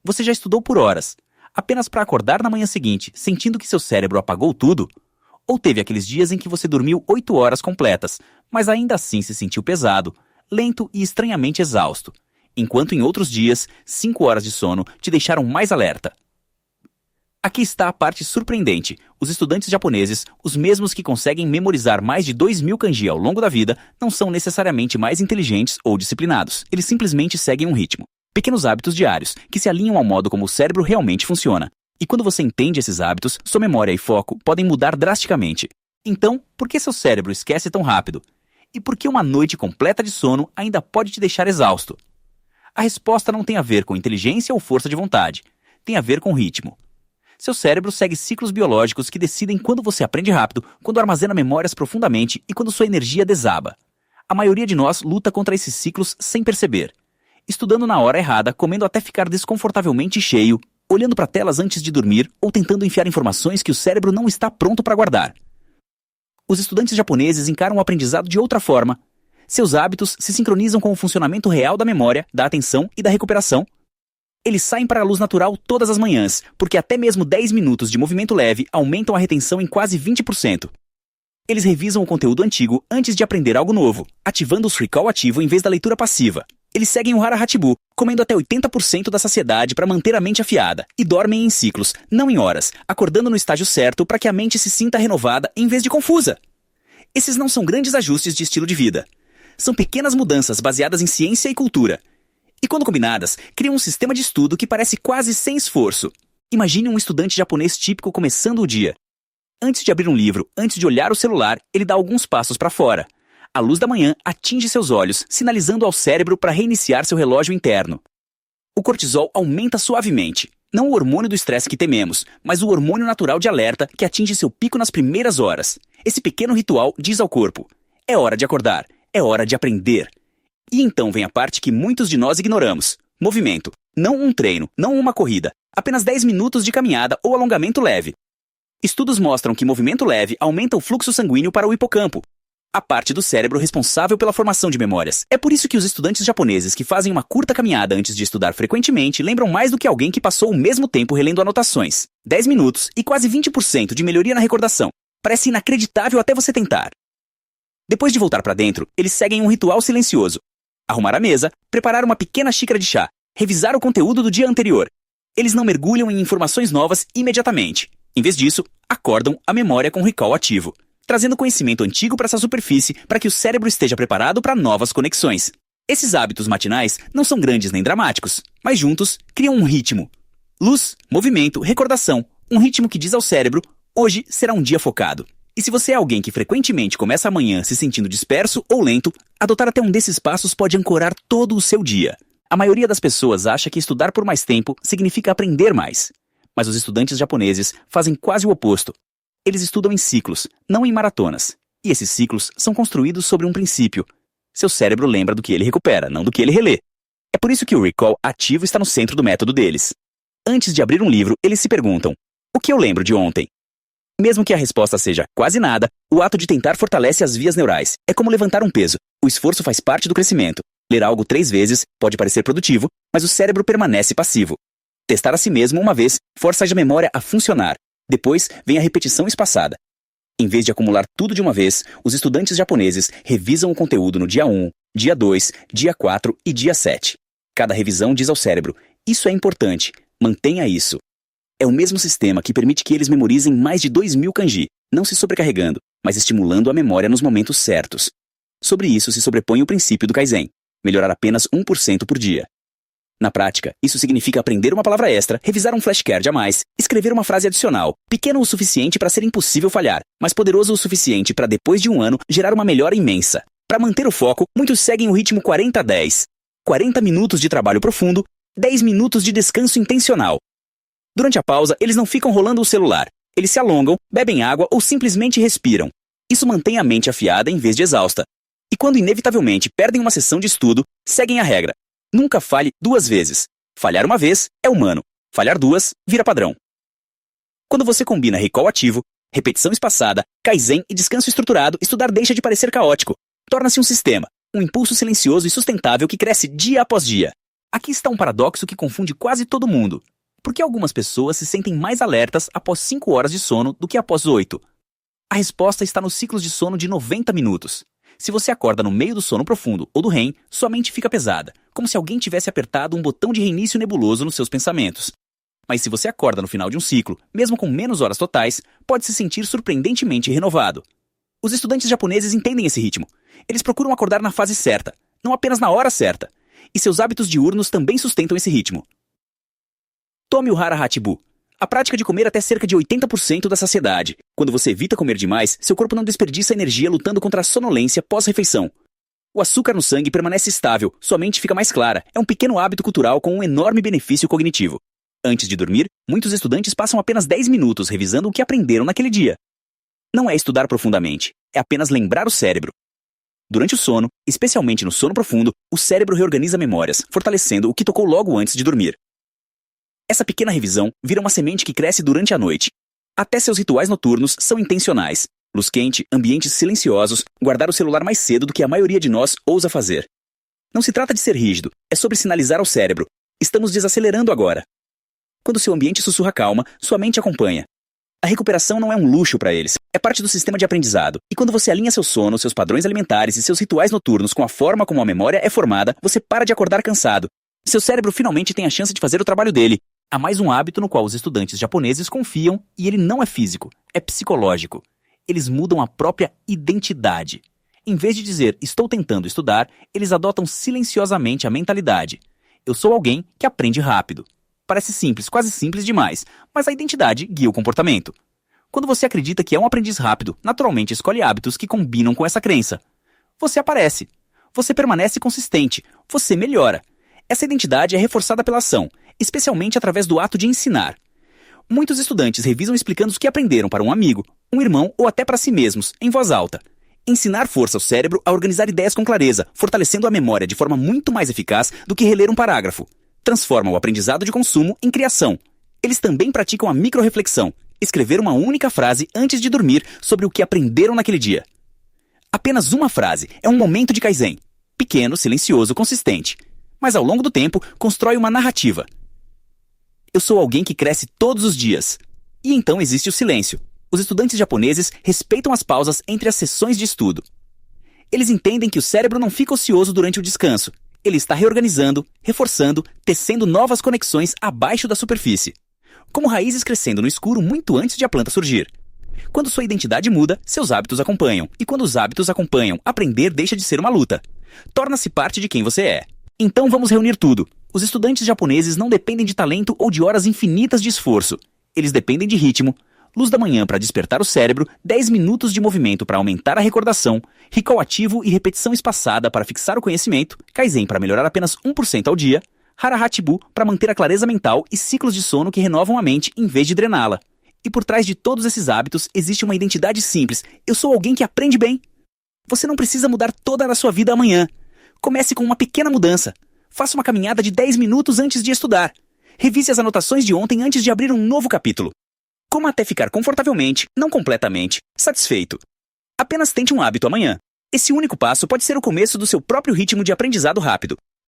Você já estudou por horas, apenas para acordar na manhã seguinte, sentindo que seu cérebro apagou tudo? Ou teve aqueles dias em que você dormiu 8 horas completas, mas ainda assim se sentiu pesado, lento e estranhamente exausto, enquanto em outros dias, 5 horas de sono te deixaram mais alerta? Aqui está a parte surpreendente. Os estudantes japoneses, os mesmos que conseguem memorizar mais de 2.000 kanji ao longo da vida, não são necessariamente mais inteligentes ou disciplinados. Eles simplesmente seguem um ritmo. Pequenos hábitos diários, que se alinham ao modo como o cérebro realmente funciona. E quando você entende esses hábitos, sua memória e foco podem mudar drasticamente. Então, por que seu cérebro esquece tão rápido? E por que uma noite completa de sono ainda pode te deixar exausto? A resposta não tem a ver com inteligência ou força de vontade. Tem a ver com ritmo. Seu cérebro segue ciclos biológicos que decidem quando você aprende rápido, quando armazena memórias profundamente e quando sua energia desaba. A maioria de nós luta contra esses ciclos sem perceber. Estudando na hora errada, comendo até ficar desconfortavelmente cheio, olhando para telas antes de dormir ou tentando enfiar informações que o cérebro não está pronto para guardar. Os estudantes japoneses encaram o aprendizado de outra forma. Seus hábitos se sincronizam com o funcionamento real da memória, da atenção e da recuperação. Eles saem para a luz natural todas as manhãs, porque até mesmo 10 minutos de movimento leve aumentam a retenção em quase 20%. Eles revisam o conteúdo antigo antes de aprender algo novo, ativando o recall ativo em vez da leitura passiva. Eles seguem o Hara Hachibu, comendo até 80% da saciedade para manter a mente afiada, e dormem em ciclos, não em horas, acordando no estágio certo para que a mente se sinta renovada em vez de confusa. Esses não são grandes ajustes de estilo de vida. São pequenas mudanças baseadas em ciência e cultura. E quando combinadas, criam um sistema de estudo que parece quase sem esforço. Imagine um estudante japonês típico começando o dia. Antes de abrir um livro, antes de olhar o celular, ele dá alguns passos para fora. A luz da manhã atinge seus olhos, sinalizando ao cérebro para reiniciar seu relógio interno. O cortisol aumenta suavemente. Não o hormônio do estresse que tememos, mas o hormônio natural de alerta que atinge seu pico nas primeiras horas. Esse pequeno ritual diz ao corpo: é hora de acordar, é hora de aprender. E então vem a parte que muitos de nós ignoramos. Movimento. Não um treino, não uma corrida. Apenas 10 minutos de caminhada ou alongamento leve. Estudos mostram que movimento leve aumenta o fluxo sanguíneo para o hipocampo, a parte do cérebro responsável pela formação de memórias. É por isso que os estudantes japoneses que fazem uma curta caminhada antes de estudar frequentemente lembram mais do que alguém que passou o mesmo tempo relendo anotações. 10 minutos e quase 20% de melhoria na recordação. Parece inacreditável até você tentar. Depois de voltar para dentro, eles seguem um ritual silencioso. Arrumar a mesa, preparar uma pequena xícara de chá, revisar o conteúdo do dia anterior. Eles não mergulham em informações novas imediatamente. Em vez disso, acordam a memória com recall ativo, trazendo conhecimento antigo para essa superfície para que o cérebro esteja preparado para novas conexões. Esses hábitos matinais não são grandes nem dramáticos, mas juntos criam um ritmo. Luz, movimento, recordação. Um ritmo que diz ao cérebro: hoje será um dia focado. E se você é alguém que frequentemente começa a manhã se sentindo disperso ou lento, adotar até um desses passos pode ancorar todo o seu dia. A maioria das pessoas acha que estudar por mais tempo significa aprender mais. Mas os estudantes japoneses fazem quase o oposto. Eles estudam em ciclos, não em maratonas. E esses ciclos são construídos sobre um princípio. Seu cérebro lembra do que ele recupera, não do que ele relê. É por isso que o recall ativo está no centro do método deles. Antes de abrir um livro, eles se perguntam: o que eu lembro de ontem? Mesmo que a resposta seja quase nada, o ato de tentar fortalece as vias neurais. É como levantar um peso. O esforço faz parte do crescimento. Ler algo 3 vezes pode parecer produtivo, mas o cérebro permanece passivo. Testar a si mesmo uma vez força a memória a funcionar. Depois vem a repetição espaçada. Em vez de acumular tudo de uma vez, os estudantes japoneses revisam o conteúdo no dia 1, dia 2, dia 4 e dia 7. Cada revisão diz ao cérebro: isso é importante, mantenha isso. É o mesmo sistema que permite que eles memorizem mais de 2.000 kanji, não se sobrecarregando, mas estimulando a memória nos momentos certos. Sobre isso se sobrepõe o princípio do Kaizen: melhorar apenas 1% por dia. Na prática, isso significa aprender uma palavra extra, revisar um flashcard a mais, escrever uma frase adicional, pequeno o suficiente para ser impossível falhar, mas poderoso o suficiente para, depois de um ano, gerar uma melhora imensa. Para manter o foco, muitos seguem o ritmo 40-10. 40 minutos de trabalho profundo, 10 minutos de descanso intencional. Durante a pausa, eles não ficam rolando o celular. Eles se alongam, bebem água ou simplesmente respiram. Isso mantém a mente afiada em vez de exausta. E quando inevitavelmente perdem uma sessão de estudo, seguem a regra: nunca falhe 2 vezes. Falhar uma vez é humano. Falhar 2 vira padrão. Quando você combina recall ativo, repetição espaçada, Kaizen e descanso estruturado, estudar deixa de parecer caótico. Torna-se um sistema, um impulso silencioso e sustentável que cresce dia após dia. Aqui está um paradoxo que confunde quase todo mundo. Por que algumas pessoas se sentem mais alertas após 5 horas de sono do que após 8? A resposta está nos ciclos de sono de 90 minutos. Se você acorda no meio do sono profundo ou do REM, sua mente fica pesada, como se alguém tivesse apertado um botão de reinício nebuloso nos seus pensamentos. Mas se você acorda no final de um ciclo, mesmo com menos horas totais, pode se sentir surpreendentemente renovado. Os estudantes japoneses entendem esse ritmo. Eles procuram acordar na fase certa, não apenas na hora certa. E seus hábitos diurnos também sustentam esse ritmo. Tome o Hara Hachibu. A prática de comer até cerca de 80% da saciedade. Quando você evita comer demais, seu corpo não desperdiça energia lutando contra a sonolência pós-refeição. O açúcar no sangue permanece estável, sua mente fica mais clara. É um pequeno hábito cultural com um enorme benefício cognitivo. Antes de dormir, muitos estudantes passam apenas 10 minutos revisando o que aprenderam naquele dia. Não é estudar profundamente, é apenas lembrar o cérebro. Durante o sono, especialmente no sono profundo, o cérebro reorganiza memórias, fortalecendo o que tocou logo antes de dormir. Essa pequena revisão vira uma semente que cresce durante a noite. Até seus rituais noturnos são intencionais. Luz quente, ambientes silenciosos, guardar o celular mais cedo do que a maioria de nós ousa fazer. Não se trata de ser rígido, é sobre sinalizar ao cérebro. Estamos desacelerando agora. Quando seu ambiente sussurra calma, sua mente acompanha. A recuperação não é um luxo para eles, é parte do sistema de aprendizado. E quando você alinha seu sono, seus padrões alimentares e seus rituais noturnos com a forma como a memória é formada, você para de acordar cansado. Seu cérebro finalmente tem a chance de fazer o trabalho dele. Há mais um hábito no qual os estudantes japoneses confiam, e ele não é físico, é psicológico. Eles mudam a própria identidade. Em vez de dizer, estou tentando estudar, eles adotam silenciosamente a mentalidade. Eu sou alguém que aprende rápido. Parece simples, quase simples demais, mas a identidade guia o comportamento. Quando você acredita que é um aprendiz rápido, naturalmente escolhe hábitos que combinam com essa crença. Você aparece. Você permanece consistente. Você melhora. Essa identidade é reforçada pela ação, especialmente através do ato de ensinar. Muitos estudantes revisam explicando o que aprenderam para um amigo, um irmão ou até para si mesmos, em voz alta. Ensinar força ao cérebro a organizar ideias com clareza, fortalecendo a memória de forma muito mais eficaz do que reler um parágrafo. Transforma o aprendizado de consumo em criação. Eles também praticam a microrreflexão, escrever uma única frase antes de dormir sobre o que aprenderam naquele dia. Apenas uma frase é um momento de Kaizen. Pequeno, silencioso, consistente. Mas ao longo do tempo, constrói uma narrativa. Eu sou alguém que cresce todos os dias. E então existe o silêncio. Os estudantes japoneses respeitam as pausas entre as sessões de estudo. Eles entendem que o cérebro não fica ocioso durante o descanso. Ele está reorganizando, reforçando, tecendo novas conexões abaixo da superfície. Como raízes crescendo no escuro muito antes de a planta surgir. Quando sua identidade muda, seus hábitos acompanham. E quando os hábitos acompanham, aprender deixa de ser uma luta. Torna-se parte de quem você é. Então vamos reunir tudo. Os estudantes japoneses não dependem de talento ou de horas infinitas de esforço. Eles dependem de ritmo, luz da manhã para despertar o cérebro, 10 minutos de movimento para aumentar a recordação, recall ativo e repetição espaçada para fixar o conhecimento, Kaizen para melhorar apenas 1% ao dia, Hara Hachibu para manter a clareza mental e ciclos de sono que renovam a mente em vez de drená-la. E por trás de todos esses hábitos existe uma identidade simples. Eu sou alguém que aprende bem. Você não precisa mudar toda a sua vida amanhã. Comece com uma pequena mudança. Faça uma caminhada de 10 minutos antes de estudar. Revise as anotações de ontem antes de abrir um novo capítulo. Coma até ficar confortavelmente, não completamente, satisfeito. Apenas tente um hábito amanhã. Esse único passo pode ser o começo do seu próprio ritmo de aprendizado rápido.